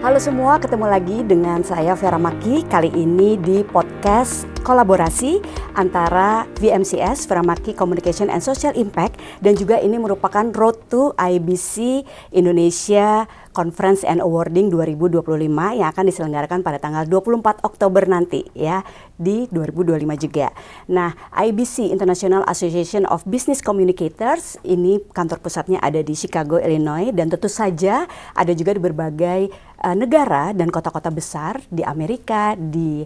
Halo semua, ketemu lagi dengan saya Vera Maki. Kali ini di podcast kolaborasi antara VMCS, Vera Maki Communication and Social Impact, dan juga ini merupakan Road to IBC Indonesia Conference and Awarding 2025 yang akan diselenggarakan pada tanggal 24 Oktober nanti ya, di 2025 juga. Nah, IBC International Association of Business Communicators ini kantor pusatnya ada di Chicago, Illinois, dan tentu saja ada juga di berbagai negara dan kota-kota besar di Amerika, di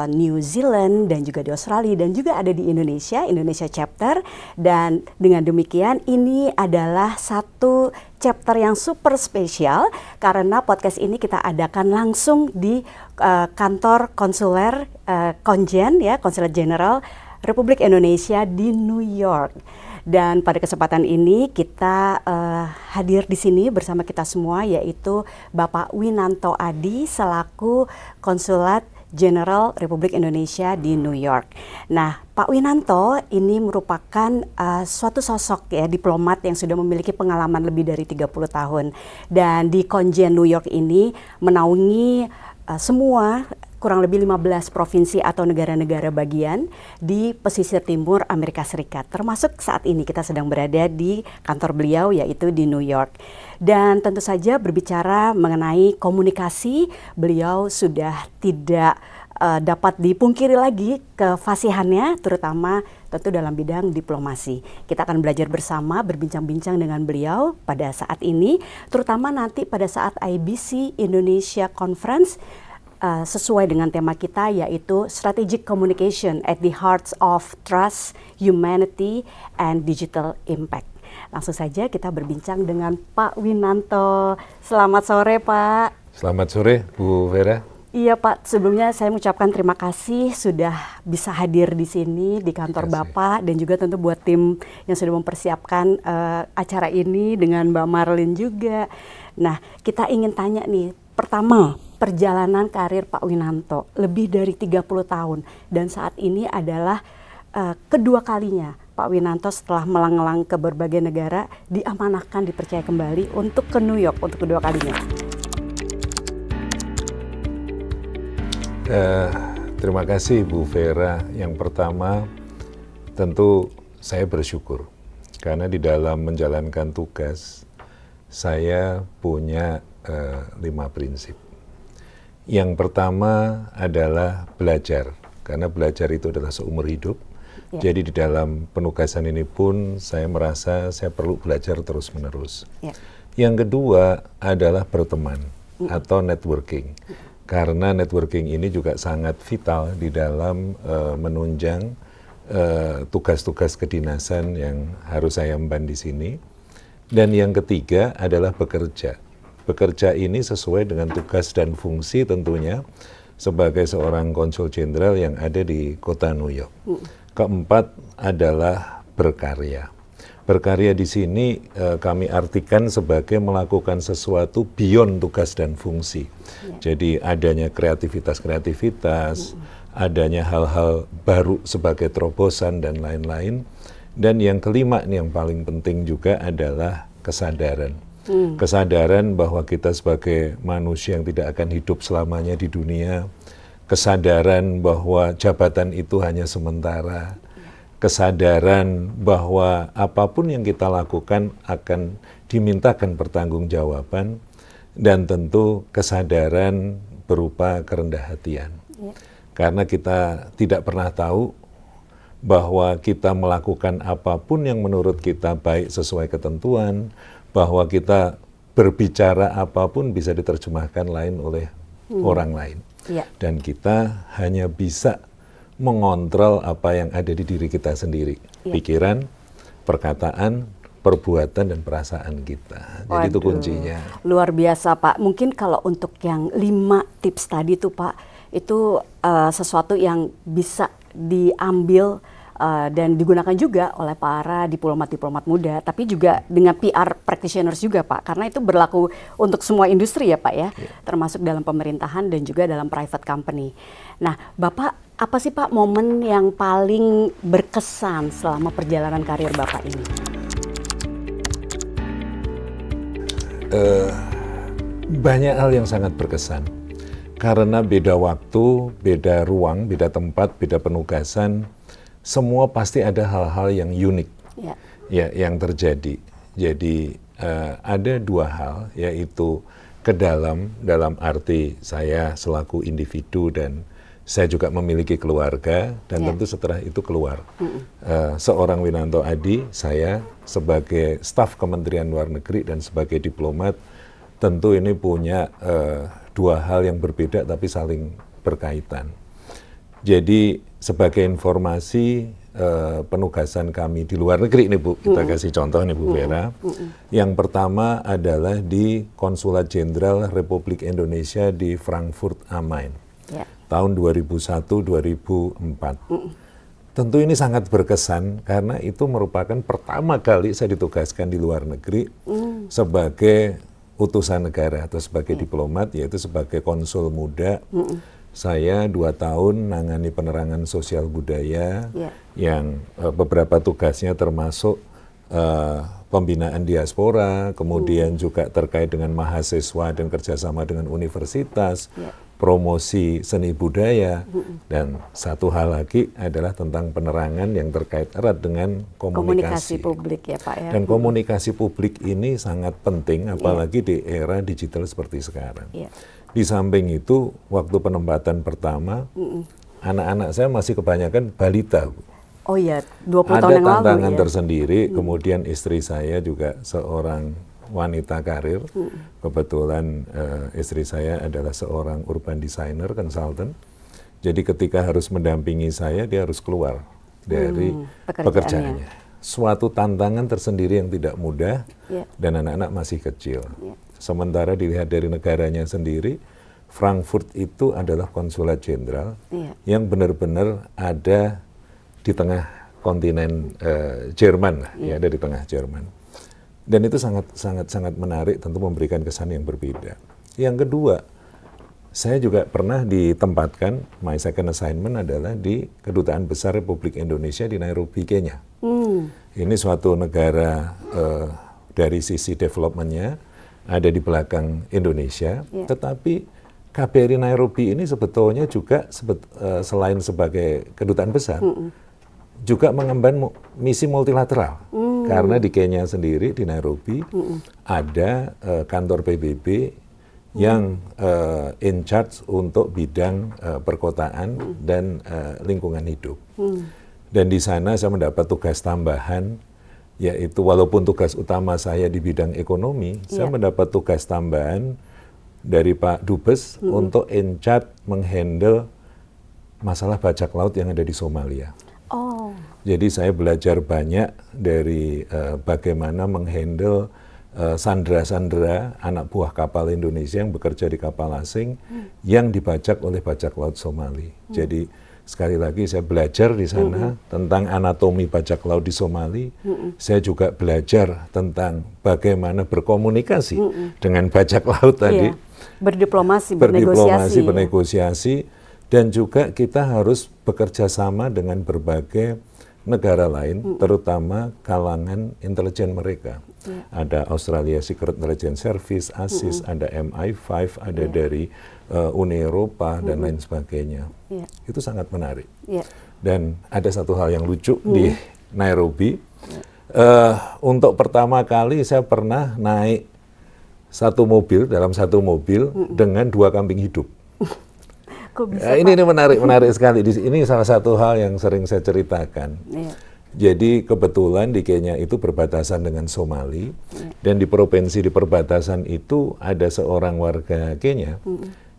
New Zealand, dan juga di Australia, dan juga ada di Indonesia chapter. Dan dengan demikian ini adalah satu chapter yang super spesial karena podcast ini kita adakan langsung di kantor konsuler Konjen ya, Konsulat Jenderal Republik Indonesia di New York. Dan pada kesempatan ini kita hadir di sini bersama kita semua, yaitu Bapak Winanto Adi selaku Konsulat Jenderal Republik Indonesia di New York. Nah, Pak Winanto ini merupakan suatu sosok ya, diplomat yang sudah memiliki pengalaman lebih dari 30 tahun. Dan di Konjen New York ini menaungi semua kurang lebih 15 provinsi atau negara-negara bagian di pesisir timur Amerika Serikat. Termasuk saat ini kita sedang berada di kantor beliau, yaitu di New York. Dan tentu saja berbicara mengenai komunikasi, beliau sudah tidak dapat dipungkiri lagi kefasihannya, terutama tentu dalam bidang diplomasi. Kita akan belajar bersama, berbincang-bincang dengan beliau pada saat ini, terutama nanti pada saat IBC Indonesia Conference, sesuai dengan tema kita, yaitu Strategic Communication at the Heart of Trust, Humanity, and Digital Impact. Langsung saja kita berbincang dengan Pak Winanto. Selamat sore, Pak. Selamat sore, Bu Vera. Iya, Pak. Sebelumnya saya mengucapkan terima kasih sudah bisa hadir di sini di kantor Bapak, dan juga tentu buat tim yang sudah mempersiapkan acara ini dengan Mbak Marlin juga. Nah, kita ingin tanya nih, pertama, perjalanan karir Pak Winanto lebih dari 30 tahun, dan saat ini adalah kedua kalinya Pak Winanto setelah melanglang ke berbagai negara diamanahkan, dipercaya kembali untuk ke New York untuk kedua kalinya. Terima kasih Bu Vera. Yang pertama tentu saya bersyukur karena di dalam menjalankan tugas saya punya 5 prinsip. Yang pertama adalah belajar, karena belajar itu adalah seumur hidup. Ya. Jadi di dalam penugasan ini pun saya merasa saya perlu belajar terus-menerus. Ya. Yang kedua adalah berteman atau networking, karena networking ini juga sangat vital di dalam menunjang tugas-tugas kedinasan yang harus saya emban di sini. Dan yang ketiga adalah bekerja. Bekerja ini sesuai dengan tugas dan fungsi tentunya sebagai seorang konsul jenderal yang ada di kota New York. Keempat adalah berkarya. Berkarya di sini kami artikan sebagai melakukan sesuatu beyond tugas dan fungsi. Jadi adanya kreativitas-kreativitas, adanya hal-hal baru sebagai terobosan dan lain-lain. Dan yang kelima nih yang paling penting juga adalah kesadaran. Kesadaran bahwa kita sebagai manusia yang tidak akan hidup selamanya di dunia, kesadaran bahwa jabatan itu hanya sementara, kesadaran bahwa apapun yang kita lakukan akan dimintakan pertanggungjawaban, dan tentu kesadaran berupa kerendah hatian. Karena kita tidak pernah tahu bahwa kita melakukan apapun yang menurut kita baik sesuai ketentuan, bahwa kita berbicara apapun bisa diterjemahkan lain oleh orang lain. Ya. Dan kita hanya bisa mengontrol apa yang ada di diri kita sendiri. Ya. Pikiran, perkataan, perbuatan, dan perasaan kita. Jadi itu kuncinya. Luar biasa, Pak. Mungkin kalau untuk yang 5 tips tadi tuh, Pak, itu sesuatu yang bisa diambil dan digunakan juga oleh para diplomat-diplomat muda, tapi juga dengan PR practitioners juga, Pak, karena itu berlaku untuk semua industri ya, Pak ya, termasuk dalam pemerintahan dan juga dalam private company. Nah, Bapak, apa sih Pak momen yang paling berkesan selama perjalanan karir Bapak ini? Banyak hal yang sangat berkesan. Karena beda waktu, beda ruang, beda tempat, beda penugasan, semua pasti ada hal-hal yang unik yang terjadi. Jadi ada dua hal, yaitu ke dalam arti saya selaku individu dan saya juga memiliki keluarga, dan tentu setelah itu keluar. Seorang Winanto Adi, saya sebagai staf Kementerian Luar Negeri dan sebagai diplomat, tentu ini punya dua hal yang berbeda tapi saling berkaitan. Jadi sebagai informasi penugasan kami di luar negeri nih Bu, kita kasih contoh nih Bu Vera. Yang pertama adalah di Konsulat Jenderal Republik Indonesia di Frankfurt am Main, tahun 2001-2004. Tentu ini sangat berkesan karena itu merupakan pertama kali saya ditugaskan di luar negeri sebagai utusan negara atau sebagai diplomat, yaitu sebagai konsul muda. Saya 2 tahun nangani penerangan sosial budaya yang beberapa tugasnya termasuk pembinaan diaspora, kemudian juga terkait dengan mahasiswa dan kerjasama dengan universitas, promosi seni budaya, dan satu hal lagi adalah tentang penerangan yang terkait erat dengan komunikasi publik ya Pak ya. Dan komunikasi publik ini sangat penting, apalagi di era digital seperti sekarang. Di samping itu, waktu penempatan pertama, anak-anak saya masih kebanyakan balita, Bu. Oh iya, 20 tahun yang lalu. Ada tantangan tersendiri, kemudian istri saya juga seorang wanita karir. Kebetulan istri saya adalah seorang urban designer, consultant. Jadi ketika harus mendampingi saya, dia harus keluar dari pekerjaannya. Suatu tantangan tersendiri yang tidak mudah, dan anak-anak masih kecil. Sementara dilihat dari negaranya sendiri, Frankfurt itu adalah konsulat jenderal yang benar-benar ada di tengah kontinen Jerman, ada di tengah Jerman. Dan itu sangat menarik, tentu memberikan kesan yang berbeda. Yang kedua, saya juga pernah ditempatkan, my second assignment adalah di Kedutaan Besar Republik Indonesia di Nairobi, Kenya. Ini suatu negara dari sisi development-nya ada di belakang Indonesia, tetapi KBRI Nairobi ini sebetulnya juga selain sebagai kedutaan besar, juga mengemban misi multilateral. Karena di Kenya sendiri, di Nairobi, ada kantor PBB yang in charge untuk bidang perkotaan dan lingkungan hidup. Dan di sana saya mendapat tugas tambahan, yaitu walaupun tugas utama saya di bidang ekonomi, saya mendapat tugas tambahan dari Pak Dubes untuk in charge menghandle masalah bajak laut yang ada di Somalia. Jadi saya belajar banyak dari bagaimana menghandle sandera-sandera anak buah kapal Indonesia yang bekerja di kapal asing yang dibajak oleh bajak laut Somali. Jadi sekali lagi saya belajar di sana tentang anatomi bajak laut di Somali. Saya juga belajar tentang bagaimana berkomunikasi dengan bajak laut tadi. Berdiplomasi, bernegosiasi, dan juga kita harus bekerja sama dengan berbagai negara lain, terutama kalangan intelijen mereka. Ada Australia Secret Intelligence Service, ASIS, ada MI5, ada dari Uni Eropa, dan lain sebagainya. Itu sangat menarik. Dan ada satu hal yang lucu di Nairobi. Untuk pertama kali saya pernah naik dalam satu mobil dengan 2 kambing hidup. Ini menarik sekali. Ini salah satu hal yang sering saya ceritakan. Jadi kebetulan di Kenya itu berbatasan dengan Somali, dan di perbatasan itu ada seorang warga Kenya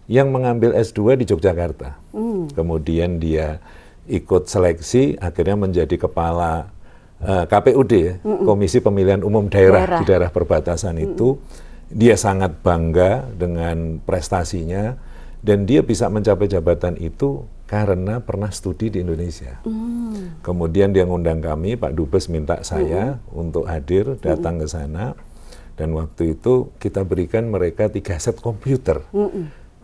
yang mengambil S2 di Yogyakarta. Kemudian dia ikut seleksi, akhirnya menjadi kepala KPUD, Komisi Pemilihan Umum Daerah di daerah perbatasan itu. Dia sangat bangga dengan prestasinya, dan dia bisa mencapai jabatan itu karena pernah studi di Indonesia. Kemudian dia ngundang kami, Pak Dubes minta saya untuk hadir, datang ke sana. Dan waktu itu kita berikan mereka 3 set komputer.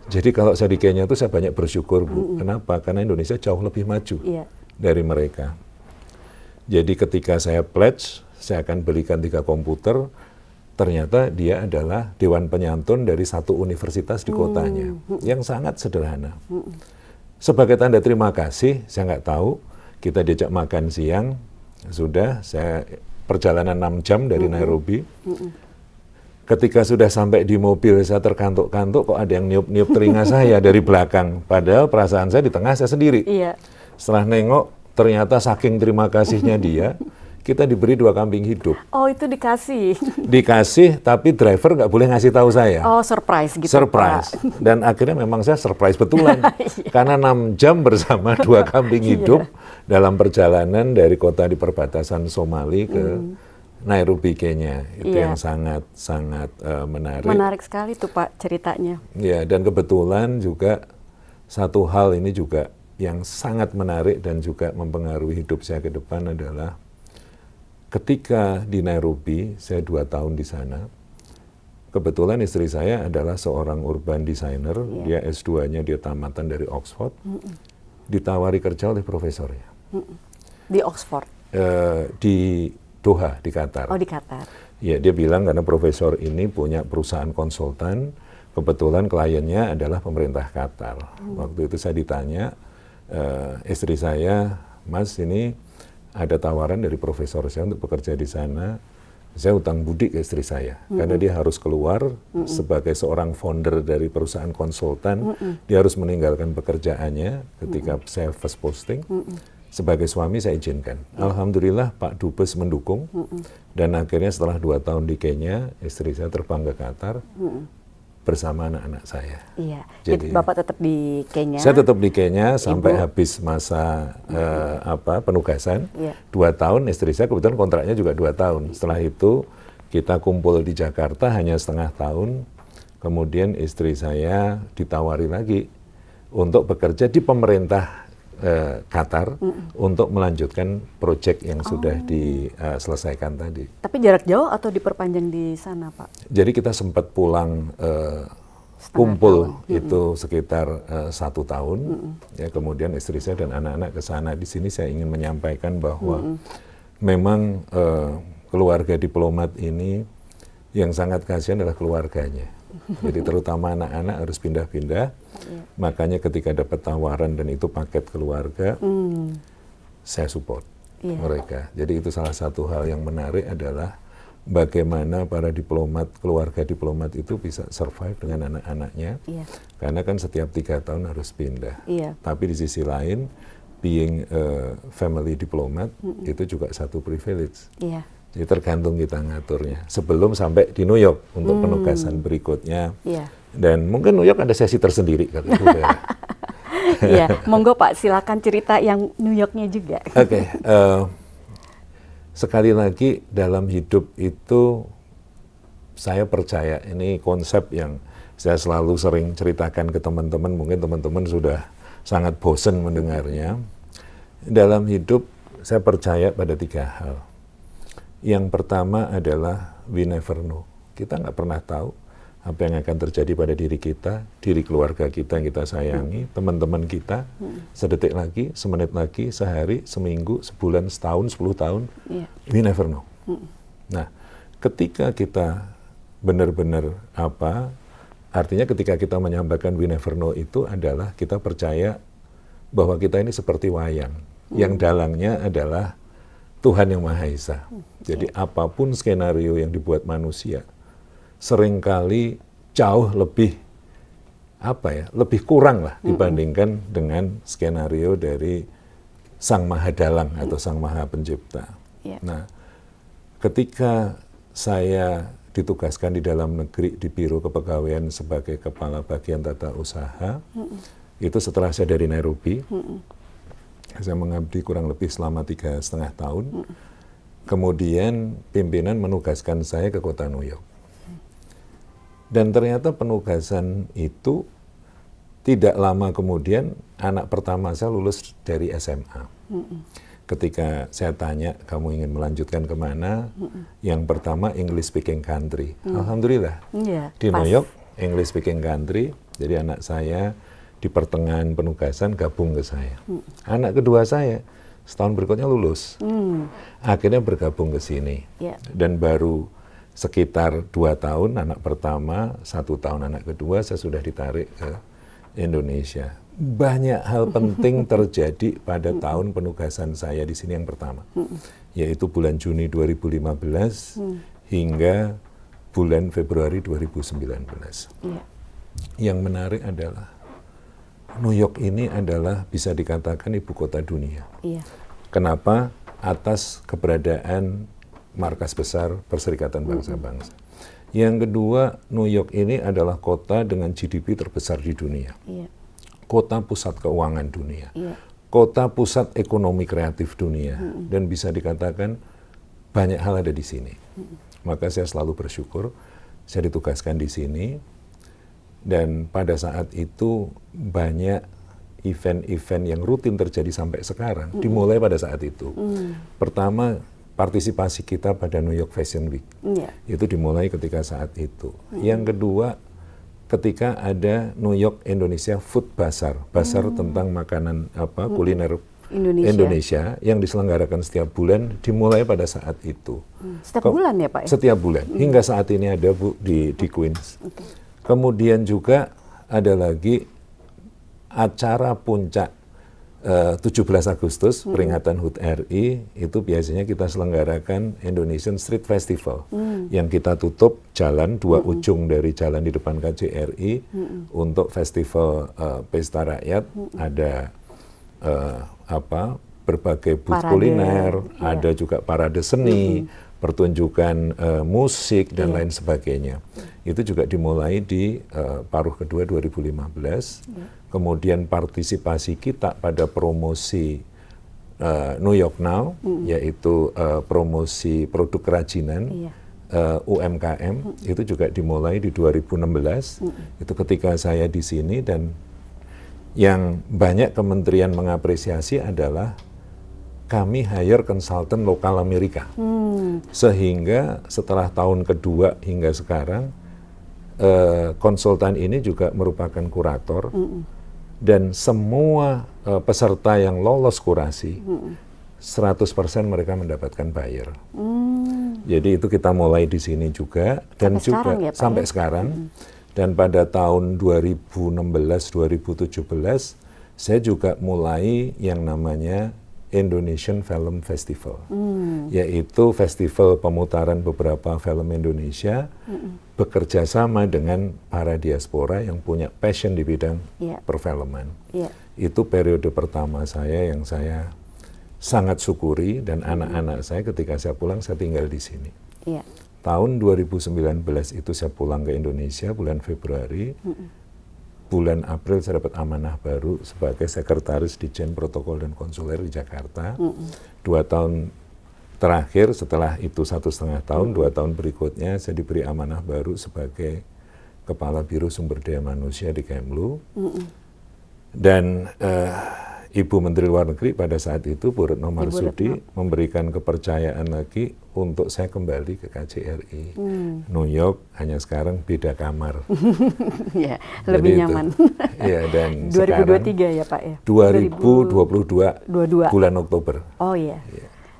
Jadi kalau saya di Kenya itu saya banyak bersyukur, Bu. Kenapa? Karena Indonesia jauh lebih maju dari mereka. Jadi ketika saya pledge, saya akan belikan 3 komputer. ternyata dia adalah dewan penyantun dari satu universitas di kotanya, yang sangat sederhana. Sebagai tanda terima kasih, saya nggak tahu, kita diajak makan siang, sudah, saya perjalanan 6 jam dari Nairobi. Ketika sudah sampai di mobil, saya terkantuk-kantuk, kok ada yang niup-niup telinga saya dari belakang. Padahal perasaan saya di tengah, saya sendiri. Iya. Setelah nengok, ternyata saking terima kasihnya dia, kita diberi 2 kambing hidup. Oh, itu dikasih. Dikasih, tapi driver nggak boleh ngasih tahu saya. Oh, surprise gitu, Surprise. Pak. Dan akhirnya memang saya surprise betulan. Iya. Karena 6 jam bersama 2 kambing hidup dalam perjalanan dari kota di perbatasan Somali ke Nairobi, Kenya. Itu Iya. yang sangat menarik. Menarik sekali tuh Pak ceritanya. Ya, dan kebetulan juga satu hal ini juga yang sangat menarik dan juga mempengaruhi hidup saya ke depan adalah ketika di Nairobi, saya 2 tahun di sana. Kebetulan istri saya adalah seorang urban designer, dia S2-nya, dia tamatan dari Oxford. Ditawari kerja oleh profesornya. Di Oxford. Di Doha, di Qatar. Oh, di Qatar. Ya, dia bilang karena profesor ini punya perusahaan konsultan, kebetulan kliennya adalah pemerintah Qatar. Waktu itu saya ditanya, istri saya, Mas, ini ada tawaran dari profesor saya untuk bekerja di sana. Saya utang budi ke istri saya, karena dia harus keluar sebagai seorang founder dari perusahaan konsultan. Dia harus meninggalkan pekerjaannya ketika saya first posting. Sebagai suami saya izinkan. Alhamdulillah Pak Dubes mendukung. Dan akhirnya setelah 2 tahun di Kenya, istri saya terbang ke Qatar bersama anak-anak saya. Iya. Jadi Bapak tetap di Kenya. Saya tetap di Kenya sampai habis masa penugasan. 2 tahun, istri saya kebetulan kontraknya juga 2 tahun. Setelah itu kita kumpul di Jakarta hanya setengah tahun. Kemudian istri saya ditawari lagi untuk bekerja di pemerintah Qatar untuk melanjutkan proyek yang sudah diselesaikan tadi. Tapi jarak jauh atau diperpanjang di sana, Pak? Jadi kita sempat pulang kumpul itu sekitar 1 tahun. Ya, kemudian istri saya dan anak-anak ke sana. Di sini saya ingin menyampaikan bahwa memang keluarga diplomat ini yang sangat kasihan adalah keluarganya. Jadi terutama anak-anak harus pindah-pindah. Makanya ketika dapat tawaran dan itu paket keluarga, saya support mereka. Jadi itu salah satu hal yang menarik adalah bagaimana para diplomat, keluarga diplomat itu bisa survive dengan anak-anaknya. Karena kan setiap 3 tahun harus pindah. Tapi di sisi lain, being a family diplomat itu juga satu privilege. Jadi tergantung kita ngaturnya. Sebelum sampai di New York untuk penugasan berikutnya. Dan mungkin New York ada sesi tersendiri kali Bu Vera. Iya, monggo Pak, silakan cerita yang New Yorknya juga. Oke, sekali lagi dalam hidup itu saya percaya ini konsep yang saya selalu sering ceritakan ke teman-teman. Mungkin teman-teman sudah sangat bosan mendengarnya. Dalam hidup saya percaya pada 3 hal. Yang pertama adalah we never know. Kita nggak pernah tahu apa yang akan terjadi pada diri kita, diri keluarga kita yang kita sayangi, teman-teman kita, sedetik lagi, semenit lagi, sehari, seminggu, sebulan, setahun, 10 tahun, we never know. Nah, ketika kita benar-benar artinya ketika kita menyampaikan we never know itu adalah kita percaya bahwa kita ini seperti wayang, yang dalangnya adalah Tuhan yang Maha Esa. Jadi apapun skenario yang dibuat manusia, seringkali jauh lebih lebih kurang lah dibandingkan dengan skenario dari Sang Maha Dalang atau Sang Maha Pencipta. Nah, ketika saya ditugaskan di dalam negeri di Biro Kepegawaian sebagai Kepala Bagian Tata Usaha, itu setelah saya dari Nairobi, saya mengabdi kurang lebih selama 3,5 tahun. Kemudian pimpinan menugaskan saya ke kota New York. Dan ternyata penugasan itu tidak lama kemudian anak pertama saya lulus dari SMA. Ketika saya tanya, kamu ingin melanjutkan kemana? Yang pertama English speaking country. Alhamdulillah. Di New York, English speaking country. Jadi anak saya di pertengahan penugasan gabung ke saya. Anak kedua saya setahun berikutnya lulus. Akhirnya bergabung ke sini. Dan baru sekitar 2 tahun anak pertama, 1 tahun anak kedua, saya sudah ditarik ke Indonesia. Banyak hal penting terjadi pada tahun penugasan saya di sini yang pertama, yaitu bulan Juni 2015 hingga bulan Februari 2019. Yang menarik adalah New York ini adalah bisa dikatakan ibu kota dunia. Kenapa? Atas keberadaan markas besar Perserikatan Bangsa-Bangsa. Yang kedua, New York ini adalah kota dengan GDP terbesar di dunia. Kota pusat keuangan dunia. Kota pusat ekonomi kreatif dunia. Dan bisa dikatakan banyak hal ada di sini. Maka saya selalu bersyukur saya ditugaskan di sini. Dan pada saat itu banyak event-event yang rutin terjadi sampai sekarang, dimulai pada saat itu. Pertama, partisipasi kita pada New York Fashion Week. Itu dimulai ketika saat itu. Yang kedua, ketika ada New York Indonesia Food Bazaar. Bazaar tentang makanan kuliner Indonesia yang diselenggarakan setiap bulan, dimulai pada saat itu. Setiap bulan ya Pak? Setiap bulan. Hingga saat ini ada Bu di Queens. Kemudian juga ada lagi acara puncak 17 Agustus, peringatan HUT RI, itu biasanya kita selenggarakan Indonesian Street Festival, yang kita tutup jalan, 2 ujung dari jalan di depan KJRI, untuk festival pesta rakyat, ada berbagai booth kuliner, ada juga parade seni, pertunjukan musik dan lain sebagainya. Itu juga dimulai di paruh kedua 2015. Kemudian partisipasi kita pada promosi New York Now, yaitu promosi produk kerajinan UMKM, itu juga dimulai di 2016. Itu ketika saya di sini, dan yang banyak kementerian mengapresiasi adalah kami hire konsultan lokal Amerika. Sehingga setelah tahun kedua hingga sekarang, konsultan ini juga merupakan kurator, dan semua peserta yang lolos kurasi, 100% mereka mendapatkan buyer. Jadi itu kita mulai di sini juga, dan sampai juga sekarang ya, Pak, sampai sekarang. Dan pada tahun 2016-2017, saya juga mulai yang namanya Indonesian Film Festival, yaitu festival pemutaran beberapa film Indonesia, bekerja sama dengan para diaspora yang punya passion di bidang perfilman. Itu periode pertama saya yang saya sangat syukuri, dan anak-anak saya ketika saya pulang, saya tinggal di sini. Tahun 2019 itu saya pulang ke Indonesia bulan Februari. Bulan April saya dapat amanah baru sebagai sekretaris Ditjen Protokol dan Konsuler di Jakarta. 2 tahun terakhir, setelah itu 1,5 tahun, 2 tahun berikutnya saya diberi amanah baru sebagai Kepala Biro Sumber Daya Manusia di Kemlu. Dan Ibu Menteri Luar Negeri pada saat itu, Bu Retno Marsudi, memberikan kepercayaan lagi untuk saya kembali ke KJRI. New York hanya sekarang beda kamar. Lebih nyaman. Dan 2023 ya Pak ya? 2022 bulan Oktober. Oh iya.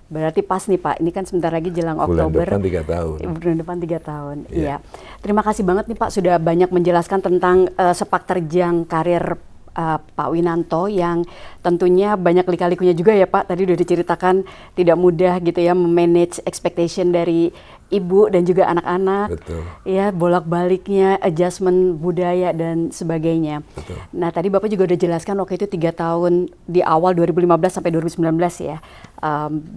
Berarti pas nih Pak, ini kan sebentar lagi jelang Oktober. Bulan depan 3 tahun. Bulan depan 3 tahun, iya. Terima kasih banget nih Pak, sudah banyak menjelaskan tentang sepak terjang karir Pak Winanto, yang tentunya banyak lika-likunya juga ya Pak. Tadi udah diceritakan tidak mudah gitu ya memanage expectation dari ibu dan juga anak-anak. Betul. Ya, bolak-baliknya, adjustment budaya dan sebagainya. Betul. Nah, tadi Bapak juga udah jelaskan waktu itu 3 tahun di awal 2015 sampai 2019 ya.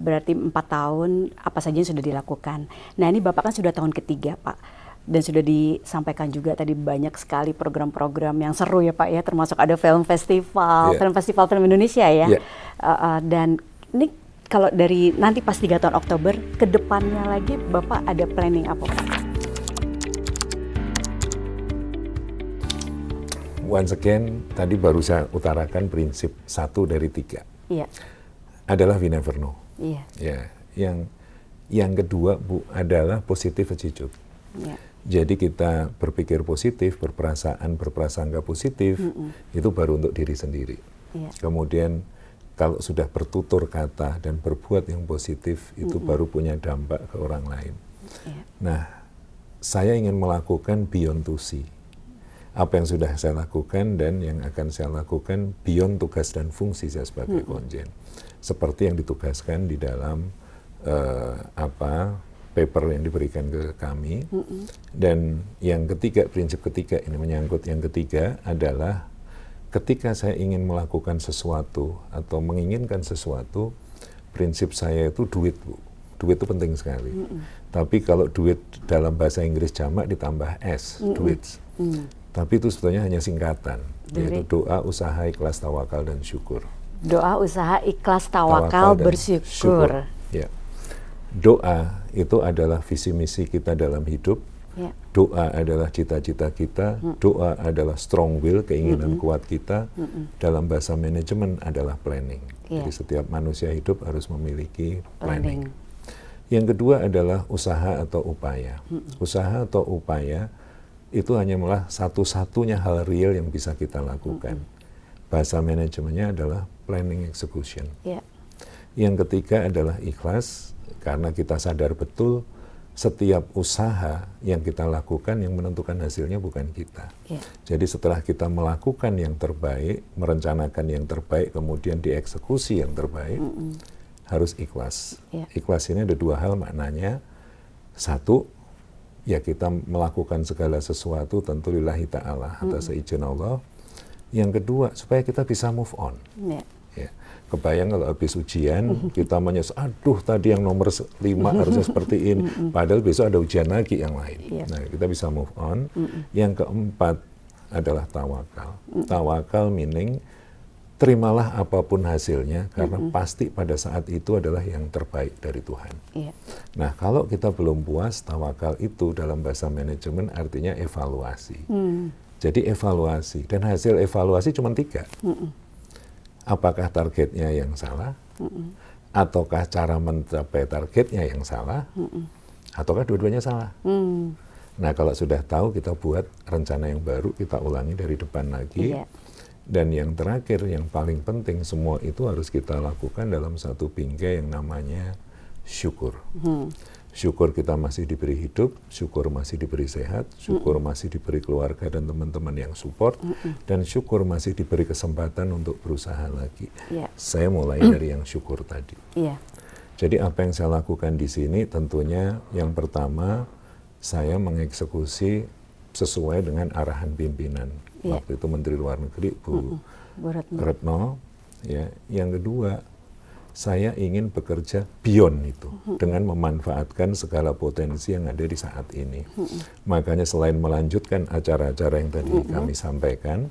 Berarti 4 tahun apa saja yang sudah dilakukan. Nah, ini Bapak kan sudah tahun ketiga Pak. Dan sudah disampaikan juga tadi banyak sekali program-program yang seru ya Pak ya, termasuk ada film festival, film Indonesia ya. Dan ini kalau dari nanti pas 3 tahun Oktober, ke depannya lagi Bapak ada planning apa Pak? Once again, tadi baru saya utarakan prinsip 1 dari 3. Adalah we never know. Yang kedua Bu, adalah positive attitude. Jadi kita berpikir positif, berprasangka positif, itu baru untuk diri sendiri. Kemudian kalau sudah bertutur kata dan berbuat yang positif, itu baru punya dampak ke orang lain. Nah, saya ingin melakukan beyond to see. Apa yang sudah saya lakukan dan yang akan saya lakukan beyond tugas dan fungsi saya sebagai konjen. Seperti yang ditugaskan di dalam paper yang diberikan ke kami. Dan yang ketiga, prinsip ketiga, ini menyangkut yang ketiga adalah ketika saya ingin melakukan sesuatu atau menginginkan sesuatu, prinsip saya itu duit, Bu. Duit itu penting sekali. Tapi kalau duit dalam bahasa Inggris jamak ditambah S, duit. Tapi itu sebetulnya hanya singkatan, yaitu doa, usaha, ikhlas, tawakal, dan syukur. Doa, usaha, ikhlas, tawakal, bersyukur. Ya. Doa itu adalah visi misi kita dalam hidup. Ya. Doa adalah cita-cita kita. Doa adalah strong will, keinginan kuat kita. Dalam bahasa manajemen adalah planning. Jadi setiap manusia hidup harus memiliki planning. Yang kedua adalah usaha atau upaya. Usaha atau upaya itu hanyalah satu-satunya hal real yang bisa kita lakukan. Bahasa manajemennya adalah planning execution. Yang ketiga adalah ikhlas, karena kita sadar betul setiap usaha yang kita lakukan yang menentukan hasilnya bukan kita. Jadi setelah kita melakukan yang terbaik, merencanakan yang terbaik, kemudian dieksekusi yang terbaik, harus ikhlas. Ikhlas ini ada dua hal maknanya. Satu, ya kita melakukan segala sesuatu tentu lillahi ta'ala atas izin Allah. Yang kedua, supaya kita bisa move on. Ya. Kebayang kalau habis ujian kita menyesal, aduh tadi yang nomor 5 harusnya seperti ini, padahal besok ada ujian lagi yang lain. Nah, kita bisa move on. Yang keempat adalah tawakal. Tawakal meaning terimalah apapun hasilnya, karena pasti pada saat itu adalah yang terbaik dari Tuhan. Nah, kalau kita belum puas, tawakal itu dalam bahasa manajemen artinya evaluasi. Jadi evaluasi, dan hasil evaluasi cuma 3. Apakah targetnya yang salah, ataukah cara mencapai targetnya yang salah, ataukah dua-duanya salah. Nah, kalau sudah tahu, kita buat rencana yang baru, kita ulangi dari depan lagi. Dan yang terakhir, yang paling penting, semua itu harus kita lakukan dalam satu bingkai yang namanya syukur. Syukur kita masih diberi hidup, syukur masih diberi sehat, syukur masih diberi keluarga dan teman-teman yang support, dan syukur masih diberi kesempatan untuk berusaha lagi. Saya mulai dari yang syukur tadi. Jadi apa yang saya lakukan di sini tentunya yang pertama, saya mengeksekusi sesuai dengan arahan pimpinan. Waktu itu Menteri Luar Negeri Bu Retno. Ya. Yang kedua, saya ingin bekerja beyond itu dengan memanfaatkan segala potensi yang ada di saat ini. Makanya selain melanjutkan acara-acara yang tadi kami sampaikan,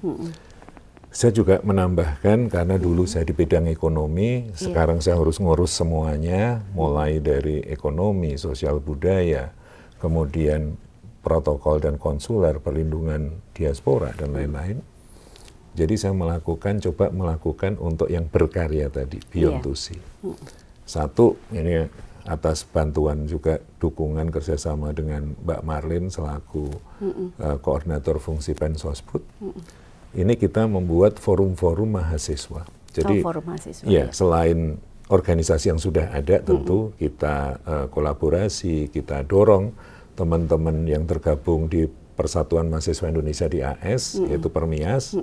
saya juga menambahkan, karena dulu saya di bidang ekonomi, sekarang saya harus ngurus semuanya, mulai dari ekonomi, sosial budaya, kemudian protokol dan konsuler, perlindungan diaspora, dan lain-lain. Jadi saya coba melakukan untuk yang berkarya tadi, beyond to see. Satu, ini atas bantuan juga dukungan kerjasama dengan Mbak Marlin selaku koordinator fungsi Pensosbud. Ini kita membuat forum-forum mahasiswa. Jadi, forum mahasiswa, selain organisasi yang sudah ada, tentu kita kolaborasi, kita dorong teman-teman yang tergabung di Persatuan Mahasiswa Indonesia di AS, yaitu Permias.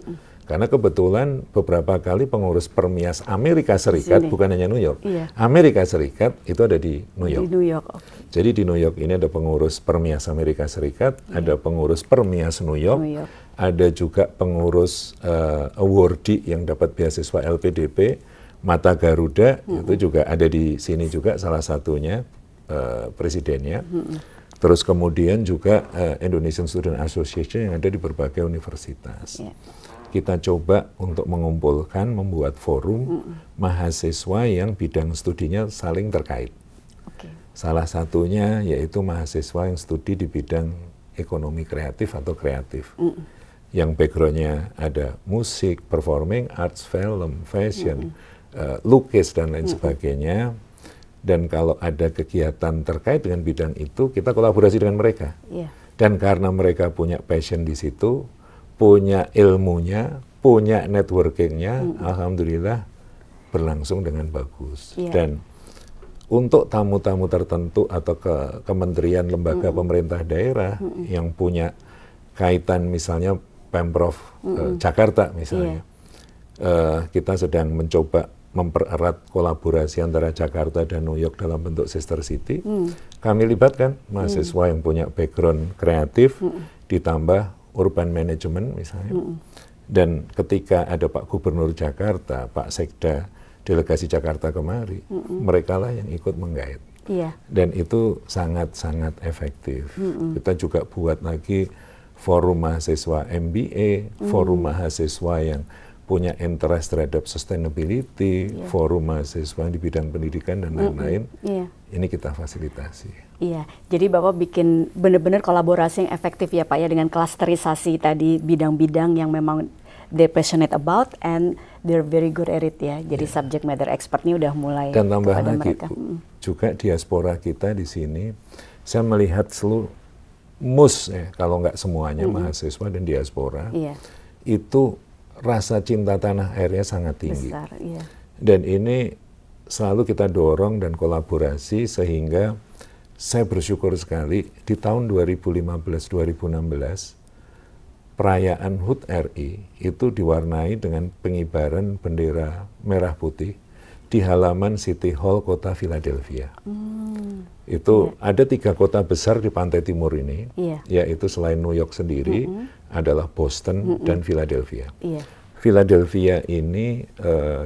Karena kebetulan beberapa kali pengurus Permias Amerika Serikat, bukan hanya New York, Amerika Serikat itu ada di New York. Jadi di New York ini ada pengurus Permias Amerika Serikat, ada pengurus Permias New York, ada juga pengurus awardee yang dapat beasiswa LPDP, Mata Garuda, itu juga ada di sini juga salah satunya presidennya. Terus kemudian juga Indonesian Student Association yang ada di berbagai universitas. Kita coba untuk mengumpulkan, membuat forum mahasiswa yang bidang studinya saling terkait. Salah satunya yaitu mahasiswa yang studi di bidang ekonomi kreatif atau kreatif. Yang backgroundnya ada musik, performing arts, film, fashion, lukis, dan lain sebagainya. Dan kalau ada kegiatan terkait dengan bidang itu, kita kolaborasi dengan mereka. Dan karena mereka punya passion di situ, punya ilmunya, punya networkingnya, alhamdulillah berlangsung dengan bagus. Dan untuk tamu-tamu tertentu atau ke kementerian, lembaga pemerintah daerah yang punya kaitan misalnya Pemprov Jakarta misalnya, kita sedang mencoba mempererat kolaborasi antara Jakarta dan New York dalam bentuk sister city. Kami libatkan mahasiswa yang punya background kreatif ditambah urban management misalnya. Dan ketika ada Pak Gubernur Jakarta, Pak Sekda delegasi Jakarta kemari, mereka lah yang ikut menggait. Dan itu sangat-sangat efektif. Kita juga buat lagi forum mahasiswa MBA, forum mahasiswa yang punya interest terhadap sustainability, forum mahasiswa di bidang pendidikan dan lain-lain. Ini kita fasilitasi. Iya, jadi Bapak bikin benar-benar kolaborasi yang efektif ya Pak ya, dengan klasterisasi tadi bidang-bidang yang memang they're passionate about and they're very good at it ya. Jadi subject matter expertnya udah mulai dan tambah kepada lagi mereka. juga diaspora kita di sini, saya melihat seluruh kalau nggak semuanya mahasiswa dan diaspora itu rasa cinta tanah airnya sangat tinggi. Besar, Dan ini selalu kita dorong dan kolaborasi sehingga saya bersyukur sekali di tahun 2015-2016 perayaan HUT RI itu diwarnai dengan pengibaran bendera merah putih di halaman City Hall kota Philadelphia. Itu ada 3 kota besar di pantai timur ini, yaitu selain New York sendiri adalah Boston dan Philadelphia. Philadelphia ini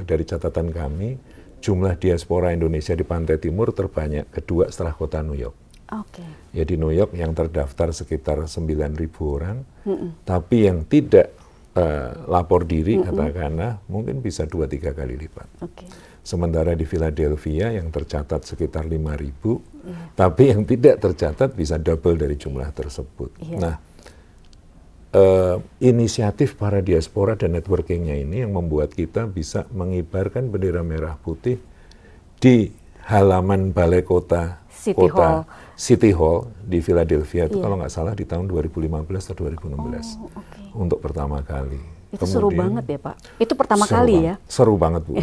dari catatan kami jumlah diaspora Indonesia di pantai timur terbanyak, kedua setelah kota New York. Ya di New York yang terdaftar sekitar 9.000 orang, tapi yang tidak lapor diri katakanlah mungkin bisa 2-3 kali lipat. Sementara di Philadelphia yang tercatat sekitar 5.000, tapi yang tidak tercatat bisa double dari jumlah tersebut. Nah, inisiatif para diaspora dan networkingnya ini yang membuat kita bisa mengibarkan bendera merah putih di halaman balai kota City Hall di Philadelphia itu kalau nggak salah di tahun 2015 atau 2016 untuk pertama kali. Itu seru banget ya Pak? Itu pertama kali ya? Seru banget Bu.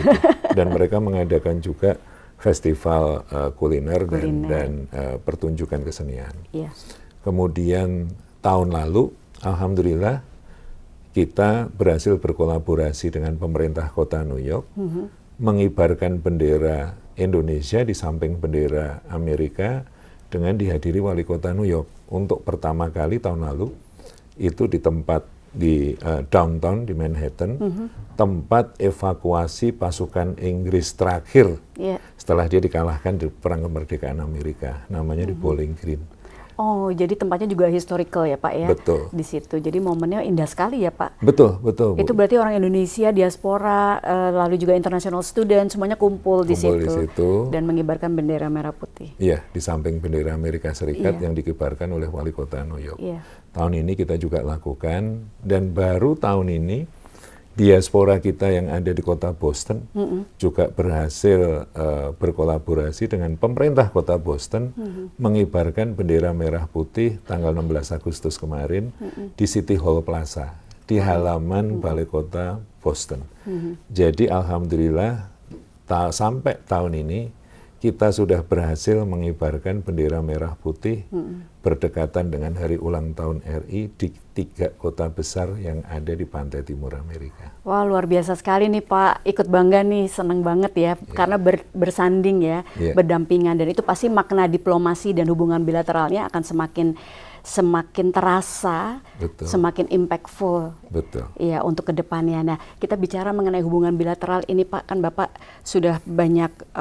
Dan mereka mengadakan juga festival kuliner dan pertunjukan kesenian. Kemudian tahun lalu, alhamdulillah kita berhasil berkolaborasi dengan pemerintah kota New York, mengibarkan bendera Indonesia di samping bendera Amerika dengan dihadiri wali kota New York. Untuk pertama kali tahun lalu, itu di tempat di downtown di Manhattan, tempat evakuasi pasukan Inggris terakhir setelah dia dikalahkan di Perang Kemerdekaan Amerika, namanya di Bowling Green. Oh, jadi tempatnya juga historical ya Pak ya? Betul. Di situ, jadi momennya indah sekali ya Pak? Betul, betul. Itu berarti orang Indonesia, diaspora, lalu juga international student, semuanya kumpul di situ dan mengibarkan bendera merah putih. Iya, di samping bendera Amerika Serikat yang dikibarkan oleh wali kota New York. Tahun ini kita juga lakukan, dan baru tahun ini diaspora kita yang ada di kota Boston juga berhasil berkolaborasi dengan pemerintah kota Boston mengibarkan bendera merah putih tanggal 16 Agustus kemarin di City Hall Plaza di halaman balai kota Boston. Jadi alhamdulillah sampai tahun ini kita sudah berhasil mengibarkan bendera merah putih berdekatan dengan hari ulang tahun RI di 3 kota besar yang ada di pantai timur Amerika. Wah, luar biasa sekali nih Pak, ikut bangga nih, seneng banget ya, karena bersanding ya, berdampingan, dan itu pasti makna diplomasi dan hubungan bilateralnya akan semakin terasa, semakin impactful. Ya, untuk kedepannya. Nah, kita bicara mengenai hubungan bilateral ini Pak, kan Bapak sudah banyak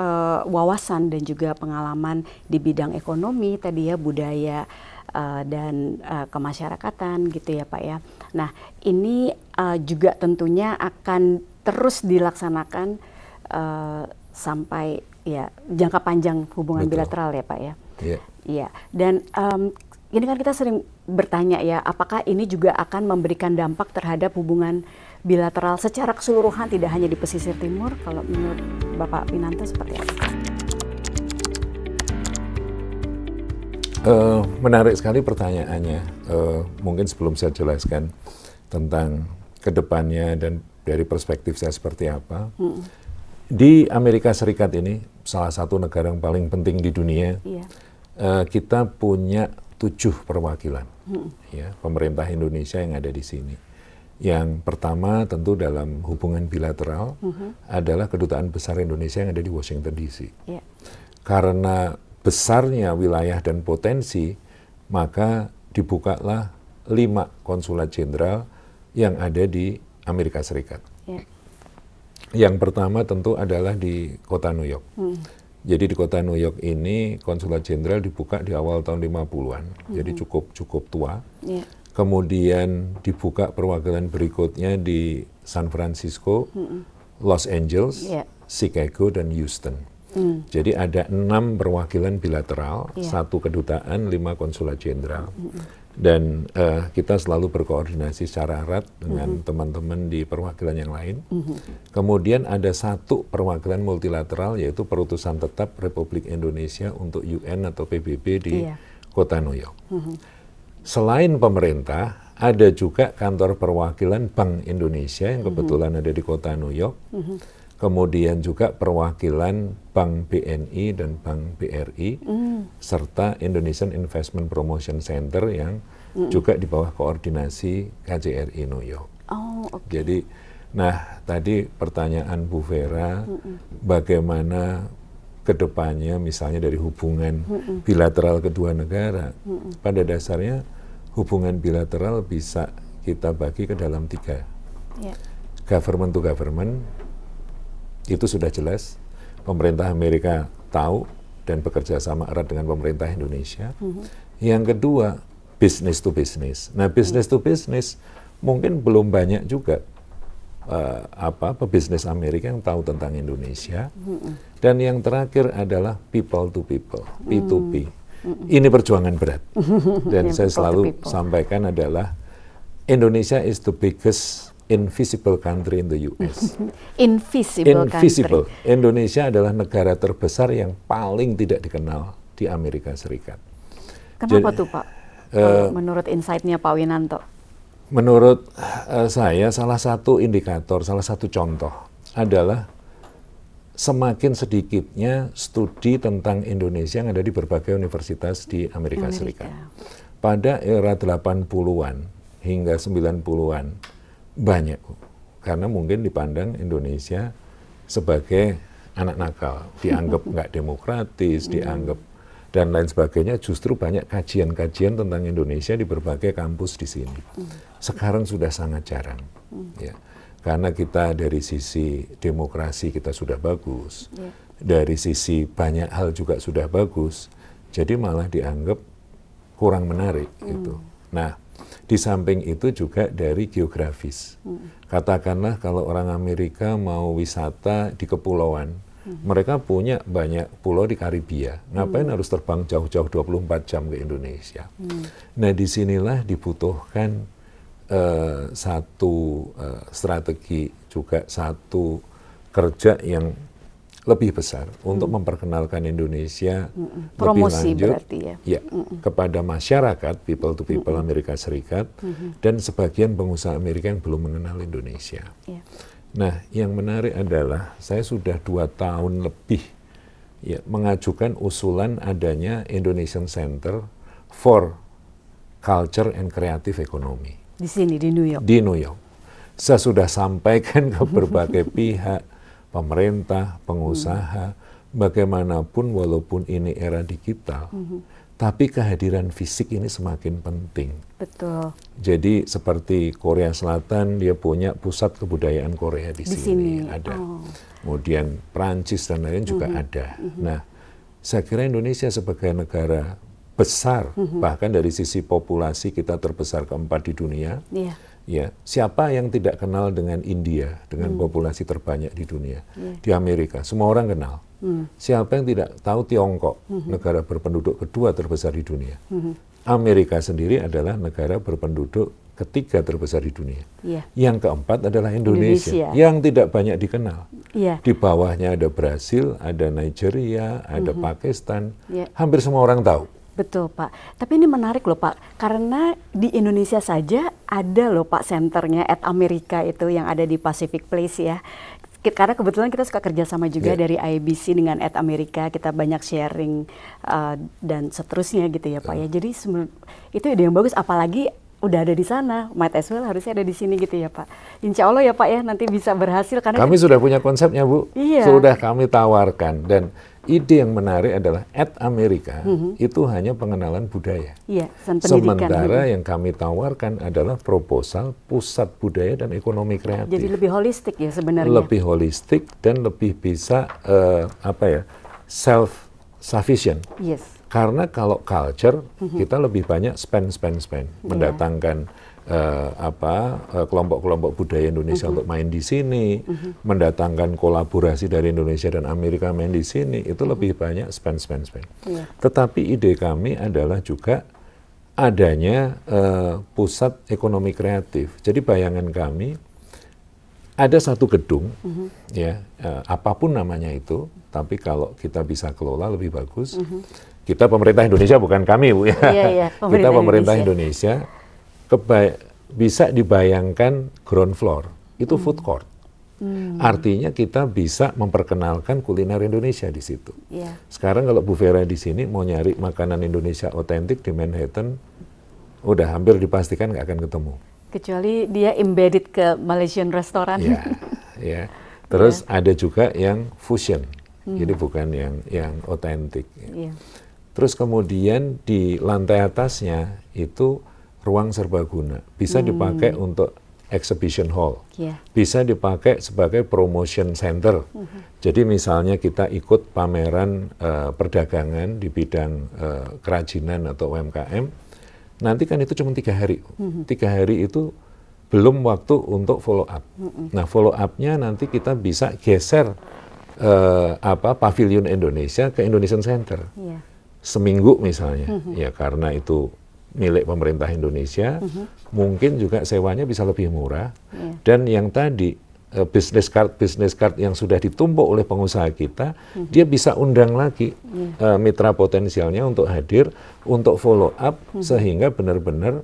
wawasan dan juga pengalaman di bidang ekonomi tadi ya, budaya dan kemasyarakatan gitu ya Pak ya. Nah, ini juga tentunya akan terus dilaksanakan sampai ya jangka panjang hubungan bilateral ya Pak ya. Iya. Dan ini kan kita sering bertanya ya, apakah ini juga akan memberikan dampak terhadap hubungan bilateral secara keseluruhan, tidak hanya di pesisir timur? Kalau menurut Bapak Pinanto seperti apa? Menarik sekali pertanyaannya. Mungkin sebelum saya jelaskan tentang kedepannya dan dari perspektif saya seperti apa, Di Amerika Serikat ini, salah satu negara yang paling penting di dunia, kita punya 7 perwakilan, ya, pemerintah Indonesia yang ada di sini. Yang pertama tentu dalam hubungan bilateral adalah Kedutaan Besar Indonesia yang ada di Washington DC. Karena besarnya wilayah dan potensi, maka dibukalah 5 konsulat jenderal yang ada di Amerika Serikat. Yang pertama tentu adalah di kota New York. Jadi di kota New York ini konsulat jenderal dibuka di awal tahun 50-an, jadi cukup tua. Kemudian dibuka perwakilan berikutnya di San Francisco, Los Angeles, Chicago, dan Houston. Jadi ada 6 perwakilan bilateral, 1 kedutaan, 5 konsulat jenderal. Dan kita selalu berkoordinasi secara erat dengan teman-teman di perwakilan yang lain. Kemudian ada 1 perwakilan multilateral, yaitu Perutusan Tetap Republik Indonesia untuk UN atau PBB di kota New York. Selain pemerintah, ada juga kantor perwakilan Bank Indonesia yang kebetulan ada di kota New York. Kemudian juga perwakilan Bank BNI dan Bank BRI, serta Indonesian Investment Promotion Center yang juga di bawah koordinasi KJRI New York. Jadi, nah tadi pertanyaan Bu Vera, bagaimana kedepannya misalnya dari hubungan bilateral kedua negara, pada dasarnya hubungan bilateral bisa kita bagi ke dalam 3. Government to government, itu sudah jelas, pemerintah Amerika tahu dan bekerja sama erat dengan pemerintah Indonesia. Yang kedua, business to business. Nah, business to business mungkin belum banyak juga pebisnis Amerika yang tahu tentang Indonesia. Dan yang terakhir adalah people to people, P2P. Ini perjuangan berat. Dan saya selalu sampaikan adalah Indonesia is the biggest invisible country in the US. Invisible country. Indonesia adalah negara terbesar yang paling tidak dikenal di Amerika Serikat. Kenapa tuh Pak? Menurut insight-nya Pak Winanto? Menurut saya salah satu indikator, salah satu contoh adalah semakin sedikitnya studi tentang Indonesia yang ada di berbagai universitas di Amerika Serikat. Pada era 80-an hingga 90-an banyak, karena mungkin dipandang Indonesia sebagai anak nakal, dianggap nggak demokratis, dianggap dan lain sebagainya. Justru banyak kajian-kajian tentang Indonesia di berbagai kampus di sini. Sekarang sudah sangat jarang, ya. Karena kita dari sisi demokrasi kita sudah bagus, dari sisi banyak hal juga sudah bagus, jadi malah dianggap kurang menarik gitu. Nah, di samping itu juga dari geografis. Katakanlah kalau orang Amerika mau wisata di kepulauan, mereka punya banyak pulau di Karibia. Ngapain harus terbang jauh-jauh 24 jam ke Indonesia? Nah, disinilah dibutuhkan satu strategi, juga satu kerja yang lebih besar untuk memperkenalkan Indonesia lebih lanjut kepada masyarakat, people to people Amerika Serikat, dan sebagian pengusaha Amerika yang belum mengenal Indonesia. Nah, yang menarik adalah saya sudah 2 tahun lebih mengajukan usulan adanya Indonesian Center for Culture and Creative Economy. Di sini, di New York? Di New York. Saya sudah sampaikan ke berbagai pihak, pemerintah, pengusaha, bagaimanapun walaupun ini era digital, tapi kehadiran fisik ini semakin penting. Betul. Jadi seperti Korea Selatan, dia punya pusat kebudayaan Korea di sini. Ada. Kemudian Prancis dan lain juga ada. Nah, saya kira Indonesia sebagai negara besar, bahkan dari sisi populasi kita terbesar keempat di dunia. Ya, siapa yang tidak kenal dengan India, dengan populasi terbanyak di dunia, di Amerika, semua orang kenal. Siapa yang tidak tahu Tiongkok, negara berpenduduk kedua terbesar di dunia. Amerika sendiri adalah negara berpenduduk ketiga terbesar di dunia. Yang keempat adalah Indonesia, yang tidak banyak dikenal. Di bawahnya ada Brasil, ada Nigeria, ada Pakistan, hampir semua orang tahu. Betul Pak, tapi ini menarik loh Pak, karena di Indonesia saja ada loh Pak senternya at Amerika itu yang ada di Pacific Place ya. karena kebetulan kita suka kerjasama juga dari IBC dengan Ed Amerika, kita banyak sharing dan seterusnya gitu ya Pak ya. Jadi itu ide yang bagus, apalagi udah ada di sana, might as well harusnya ada di sini gitu ya Pak. Insya Allah ya Pak ya, nanti bisa berhasil. Karena kami sudah punya konsepnya Bu, sudah kami tawarkan, dan ide yang menarik adalah Ed Amerika itu hanya pengenalan budaya. Sementara yang kami tawarkan adalah proposal pusat budaya dan ekonomi kreatif. Jadi lebih holistik ya sebenarnya. Lebih holistik dan lebih bisa self sufficient. Karena kalau culture kita lebih banyak spend, mendatangkan kelompok-kelompok budaya Indonesia untuk main di sini, mendatangkan kolaborasi dari Indonesia dan Amerika main di sini, itu lebih banyak spend. Tetapi ide kami adalah juga adanya pusat ekonomi kreatif. Jadi bayangan kami ada satu gedung, apapun namanya itu, tapi kalau kita bisa kelola lebih bagus. Kita pemerintah Indonesia, bukan kami Bu ya. Kita pemerintah Indonesia bisa dibayangkan ground floor itu food court. Artinya kita bisa memperkenalkan kuliner Indonesia di situ. Sekarang kalau Bu Vera di sini mau nyari makanan Indonesia otentik di Manhattan, udah hampir dipastikan nggak akan ketemu. Kecuali dia embedded ke Malaysian restaurant. Terus ada juga yang fusion, jadi bukan yang otentik. Terus kemudian di lantai atasnya itu ruang serbaguna, bisa dipakai untuk exhibition hall, bisa dipakai sebagai promotion center. Jadi misalnya kita ikut pameran perdagangan di bidang kerajinan atau UMKM, nanti kan itu cuma 3 hari. 3 hari itu belum waktu untuk follow up. Nah follow up-nya nanti kita bisa geser pavilion Indonesia ke Indonesian Center. Seminggu misalnya, ya karena itu milik pemerintah Indonesia, mungkin juga sewanya bisa lebih murah. Dan yang tadi business card yang sudah ditumpuk oleh pengusaha kita, dia bisa undang lagi mitra potensialnya untuk hadir, untuk follow up, sehingga benar-benar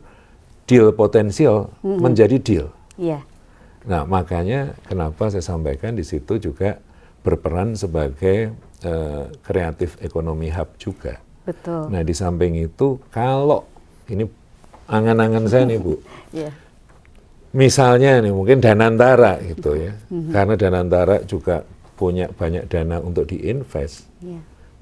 deal potensial menjadi deal. Nah makanya kenapa saya sampaikan di situ juga berperan sebagai kreatif ekonomi hub juga. Betul. Nah di samping itu, kalau ini angan-angan saya nih Bu, misalnya nih mungkin Danantara gitu ya, karena Danantara juga punya banyak dana untuk diinvest,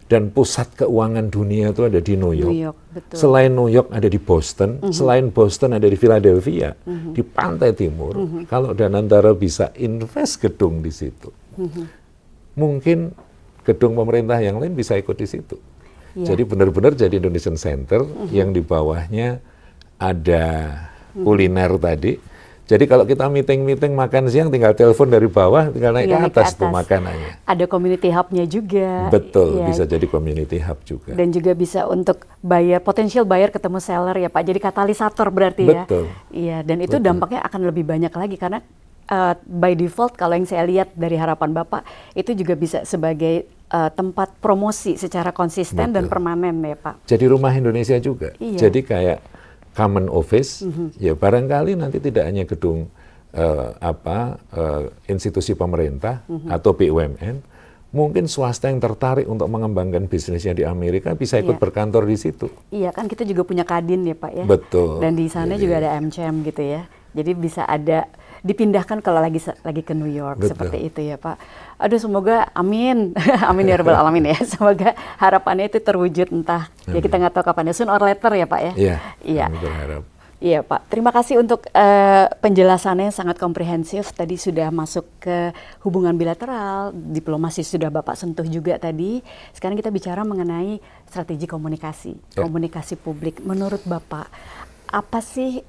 dan pusat keuangan dunia itu ada di New York. Selain New York ada di Boston, selain Boston ada di Philadelphia, di pantai timur. Kalau Danantara bisa invest gedung di situ, mungkin gedung pemerintah yang lain bisa ikut di situ. Jadi benar-benar jadi Indonesian Center yang di bawahnya ada kuliner tadi. Jadi kalau kita meeting makan siang tinggal telepon dari bawah, tinggal naik ke atas tuh makanannya. Ada community hub-nya juga. Betul, bisa jadi community hub juga. Dan juga bisa untuk potensial buyer ketemu seller ya Pak. Jadi katalisator berarti ya. Iya, dan itu dampaknya akan lebih banyak lagi karena by default kalau yang saya lihat dari harapan Bapak itu juga bisa sebagai tempat promosi secara konsisten dan permanen ya Pak. Jadi rumah Indonesia juga. Jadi kayak common office, ya barangkali nanti tidak hanya gedung institusi pemerintah atau BUMN, mungkin swasta yang tertarik untuk mengembangkan bisnisnya di Amerika bisa ikut berkantor di situ. Iya kan kita juga punya Kadin ya Pak ya. Betul. Dan di sana juga ada MCM gitu ya. Jadi bisa ada dipindahkan kalau lagi ke New York. Seperti itu ya Pak. Aduh semoga amin amin ya rabbal alamin ya. Semoga harapannya itu terwujud entah ya kita nggak tahu kapan ya, soon or later ya Pak ya. Iya. Kami berharap. Iya Pak, terima kasih untuk penjelasannya yang sangat komprehensif. Tadi sudah masuk ke hubungan bilateral, diplomasi sudah Bapak sentuh juga tadi. Sekarang kita bicara mengenai strategi komunikasi, komunikasi publik. Menurut Bapak, apa sih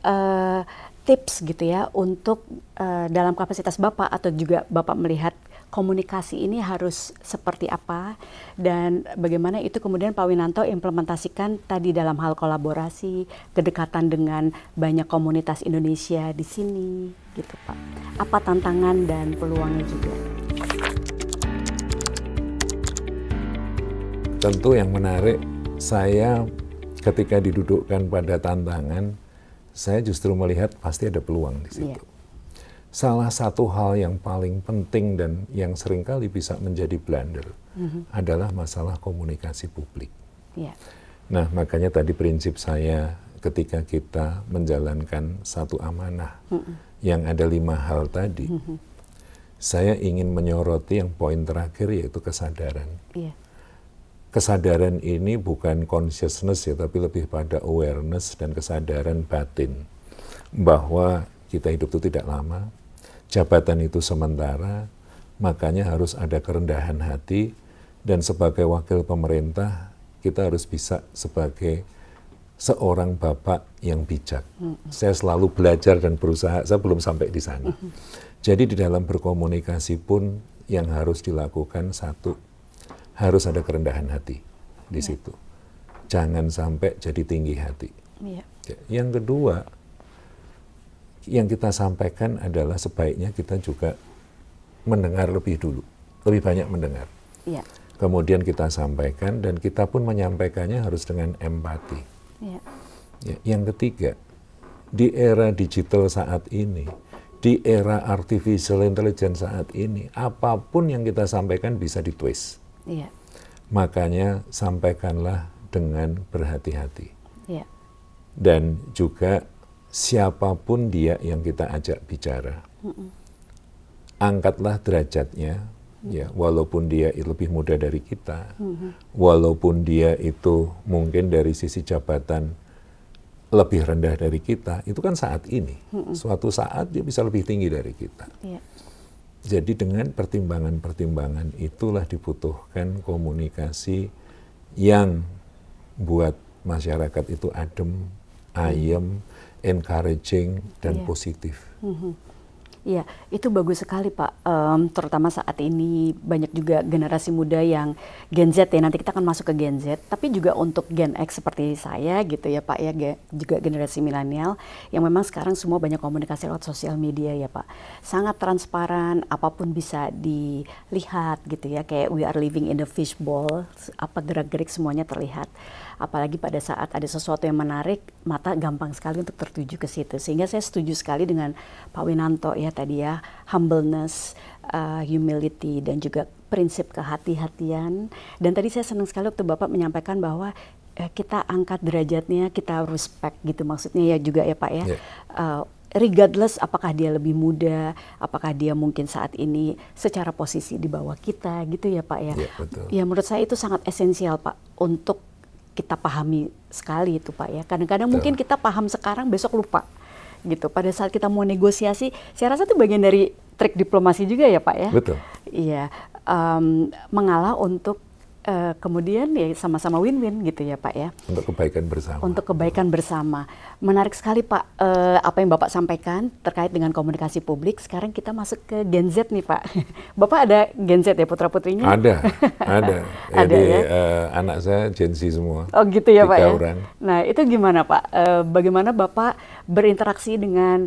tips gitu ya untuk dalam kapasitas Bapak atau juga Bapak melihat komunikasi ini harus seperti apa dan bagaimana itu kemudian Pak Winanto implementasikan tadi dalam hal kolaborasi, kedekatan dengan banyak komunitas Indonesia di sini gitu Pak. Apa tantangan dan peluangnya juga? Tentu yang menarik, saya ketika didudukkan pada tantangan, saya justru melihat pasti ada peluang di situ. salah satu hal yang paling penting dan yang seringkali bisa menjadi blunder adalah masalah komunikasi publik. Yeah. Nah, makanya tadi prinsip saya ketika kita menjalankan satu amanah yang ada 5 hal tadi, saya ingin menyoroti yang poin terakhir, yaitu kesadaran. Yeah. Kesadaran ini bukan consciousness ya, tapi lebih pada awareness dan kesadaran batin bahwa kita hidup itu tidak lama, jabatan itu sementara, makanya harus ada kerendahan hati, dan sebagai wakil pemerintah kita harus bisa sebagai seorang bapak yang bijak. Saya selalu belajar dan berusaha, saya belum sampai di sana. Jadi di dalam berkomunikasi pun yang harus dilakukan satu, harus ada kerendahan hati di situ. Jangan sampai jadi tinggi hati. Yang kedua, yang kita sampaikan adalah sebaiknya kita juga mendengar lebih dulu, lebih banyak mendengar. Kemudian kita sampaikan, dan kita pun menyampaikannya harus dengan empati. Yang ketiga, di era digital saat ini, di era artificial intelligence saat ini, apapun yang kita sampaikan bisa ditwist. Makanya sampaikanlah dengan berhati-hati. Dan juga siapapun dia yang kita ajak bicara, angkatlah derajatnya, ya, walaupun dia lebih muda dari kita, walaupun dia itu mungkin dari sisi jabatan lebih rendah dari kita, itu kan saat ini. Suatu saat dia bisa lebih tinggi dari kita. Jadi dengan pertimbangan-pertimbangan itulah dibutuhkan komunikasi yang buat masyarakat itu adem, ayem, encouraging, dan positif. Iya, itu bagus sekali Pak, terutama saat ini banyak juga generasi muda yang Gen Z ya, nanti kita akan masuk ke Gen Z, tapi juga untuk Gen X seperti saya gitu ya Pak ya, juga generasi milenial yang memang sekarang semua banyak komunikasi lewat sosial media ya Pak. Sangat transparan, apapun bisa dilihat gitu ya, kayak we are living in the fishbowl, apa gerak-gerik semuanya terlihat. Apalagi pada saat ada sesuatu yang menarik, mata gampang sekali untuk tertuju ke situ. Sehingga saya setuju sekali dengan Pak Winanto ya tadi ya, humbleness, humility, dan juga prinsip kehati-hatian. Dan tadi saya senang sekali waktu Bapak menyampaikan bahwa kita angkat derajatnya, kita respect gitu maksudnya ya juga ya Pak ya. Regardless apakah dia lebih muda, apakah dia mungkin saat ini secara posisi di bawah kita gitu ya Pak ya. Betul. Ya menurut saya itu sangat esensial Pak untuk kita pahami sekali itu Pak ya. Kadang-kadang mungkin kita paham sekarang, besok lupa gitu. Pada saat kita mau negosiasi, saya rasa itu bagian dari trik diplomasi juga ya Pak ya. Betul. Iya, mengalah untuk kemudian ya sama-sama win-win gitu ya Pak ya. Untuk kebaikan bersama. Untuk kebaikan bersama. Menarik sekali Pak apa yang Bapak sampaikan terkait dengan komunikasi publik. Sekarang kita masuk ke Gen Z nih Pak. Bapak ada Gen Z ya putra-putrinya? Ada. Jadi ya? Anak saya Gen Z semua. Oh gitu ya Pak ya? 3 orang. Nah itu gimana Pak? Bagaimana Bapak berinteraksi dengan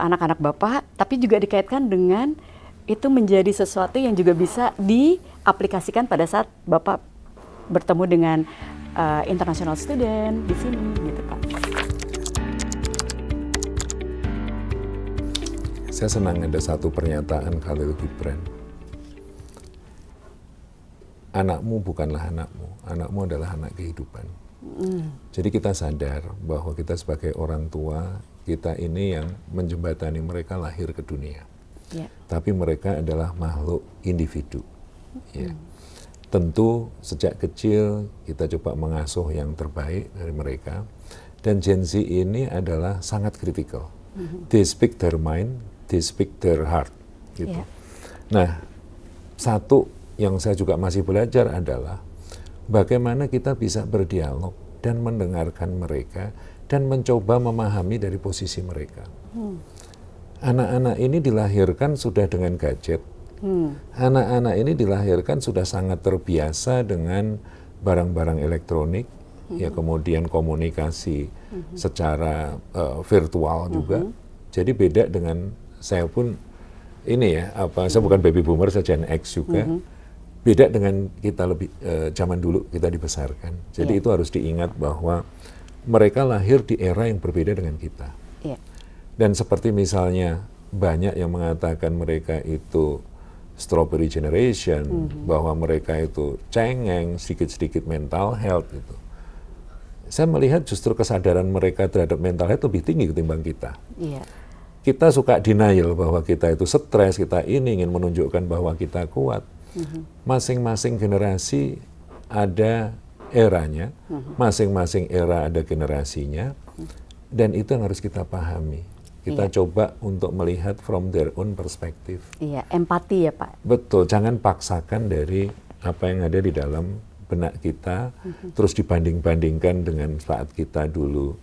anak-anak Bapak, tapi juga dikaitkan dengan itu menjadi sesuatu yang juga bisa diaplikasikan pada saat Bapak bertemu dengan international student di sini gitu Pak. Saya senang ada satu pernyataan Khalil Gibran. Anakmu bukanlah anakmu, anakmu adalah anak kehidupan. Jadi kita sadar bahwa kita sebagai orang tua, kita ini yang menjembatani mereka lahir ke dunia. Tapi mereka adalah makhluk individu. Tentu sejak kecil kita coba mengasuh yang terbaik dari mereka. Dan Gen Z ini adalah sangat kritikal. They speak their mind, they speak their heart. Gitu. Nah, satu yang saya juga masih belajar adalah bagaimana kita bisa berdialog dan mendengarkan mereka dan mencoba memahami dari posisi mereka. Anak-anak ini dilahirkan sudah dengan gadget. Anak-anak ini dilahirkan sudah sangat terbiasa dengan barang-barang elektronik, ya kemudian komunikasi secara virtual juga. Jadi beda dengan saya pun ini ya, saya bukan baby boomer, saya Gen X juga. Beda dengan kita lebih zaman dulu kita dibesarkan. Jadi itu harus diingat bahwa mereka lahir di era yang berbeda dengan kita. Dan seperti misalnya banyak yang mengatakan mereka itu strawberry generation, bahwa mereka itu cengeng, sedikit-sedikit mental health gitu. Saya melihat justru kesadaran mereka terhadap mental health lebih tinggi ketimbang kita. Iya. Kita suka denial bahwa kita itu stres, kita ini ingin menunjukkan bahwa kita kuat. Masing-masing generasi ada eranya, masing-masing era ada generasinya, dan itu yang harus kita pahami. Kita coba untuk melihat from their own perspective. Iya, empati ya Pak. Betul, jangan paksakan dari apa yang ada di dalam benak kita, terus dibanding-bandingkan dengan saat kita dulu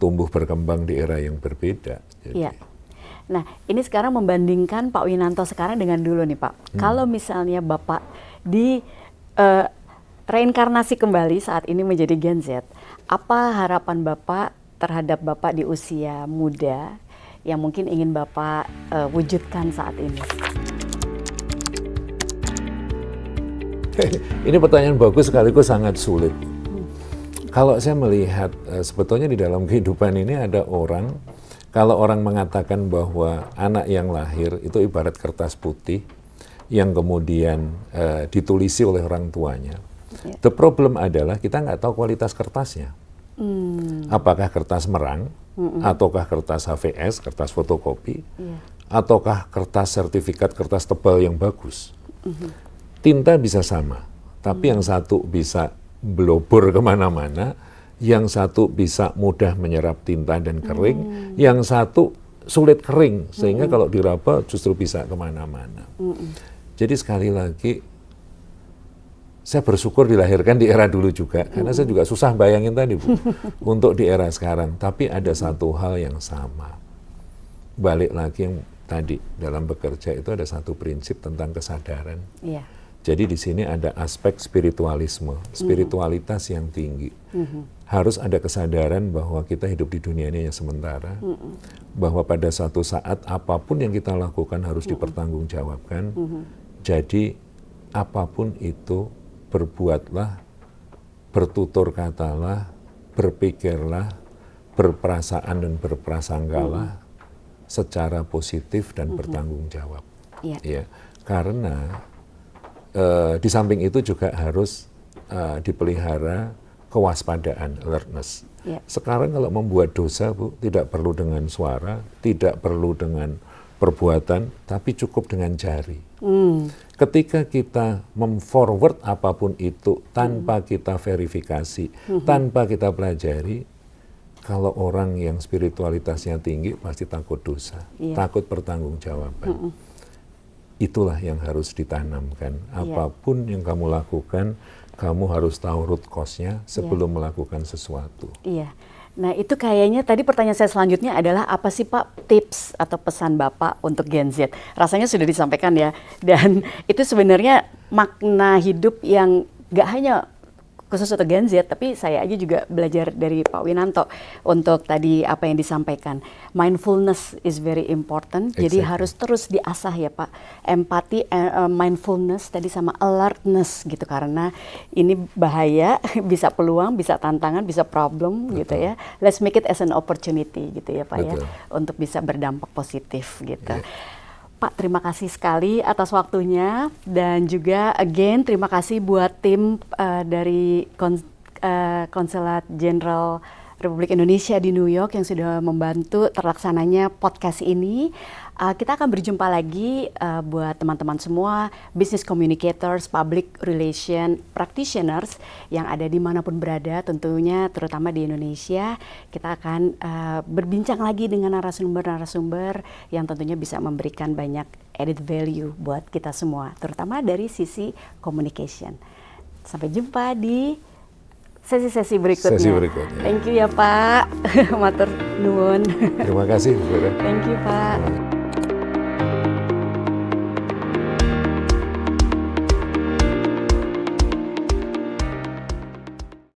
tumbuh berkembang di era yang berbeda. Iya. Nah, ini sekarang membandingkan Pak Winanto sekarang dengan dulu nih Pak. Kalau misalnya Bapak di reinkarnasi kembali saat ini menjadi Gen Z, apa harapan Bapak terhadap Bapak di usia muda yang mungkin ingin Bapak wujudkan saat ini? Ini pertanyaan bagus sekaligus sangat sulit. Kalau saya melihat sebetulnya di dalam kehidupan ini ada orang, kalau orang mengatakan bahwa anak yang lahir itu ibarat kertas putih yang kemudian ditulisi oleh orang tuanya. The problem adalah kita nggak tahu kualitas kertasnya. Apakah kertas merang, ataukah kertas HVS, kertas fotokopi, ataukah kertas sertifikat, kertas tebal yang bagus. Tinta bisa sama, tapi yang satu bisa blobor kemana-mana, yang satu bisa mudah menyerap tinta dan kering, yang satu sulit kering, sehingga kalau diraba justru bisa kemana-mana. Jadi sekali lagi, saya bersyukur dilahirkan di era dulu juga, karena saya juga susah bayangin tadi Bu, untuk di era sekarang. Tapi ada satu hal yang sama, balik lagi yang tadi, dalam bekerja itu ada satu prinsip tentang kesadaran. Iya. Jadi di sini ada aspek spiritualisme, spiritualitas yang tinggi. Harus ada kesadaran bahwa kita hidup di dunia ini yang sementara, bahwa pada suatu saat apapun yang kita lakukan harus dipertanggungjawabkan. Jadi apapun itu, berbuatlah, bertutur katalah, berpikirlah, berperasaan dan berprasangkalah secara positif dan bertanggung jawab. Ya, karena di samping itu juga harus dipelihara kewaspadaan, alertness. Sekarang kalau membuat dosa, Bu, tidak perlu dengan suara, tidak perlu dengan perbuatan, tapi cukup dengan jari. Ketika kita memforward apapun itu tanpa kita verifikasi, tanpa kita pelajari, kalau orang yang spiritualitasnya tinggi pasti takut dosa, takut pertanggungjawaban. Itulah yang harus ditanamkan. Apapun yang kamu lakukan, kamu harus tahu root cause-nya sebelum melakukan sesuatu. Iya. Nah itu kayaknya tadi pertanyaan saya selanjutnya adalah apa sih Pak tips atau pesan Bapak untuk Gen Z? Rasanya sudah disampaikan ya. Dan itu sebenarnya makna hidup yang gak hanya khusus untuk Gen Z, tapi saya aja juga belajar dari Pak Winanto untuk tadi apa yang disampaikan. Mindfulness is very important, jadi harus terus diasah ya Pak. Empati, mindfulness tadi sama alertness gitu, karena ini bahaya, bisa peluang, bisa tantangan, bisa problem gitu ya. Let's make it as an opportunity gitu ya Pak ya, untuk bisa berdampak positif gitu. Pak, terima kasih sekali atas waktunya, dan juga again terima kasih buat tim dari Konsulat Jenderal Republik Indonesia di New York yang sudah membantu terlaksananya podcast ini. Kita akan berjumpa lagi buat teman-teman semua, business communicators, public relation practitioners yang ada dimanapun berada, tentunya terutama di Indonesia. Kita akan berbincang lagi dengan narasumber-narasumber yang tentunya bisa memberikan banyak added value buat kita semua, terutama dari sisi communication. Sampai jumpa di sesi-sesi berikutnya. Sesi berikutnya. Thank you ya Pak. Matur nuwun. Terima kasih Bu Vera. Thank you Pak.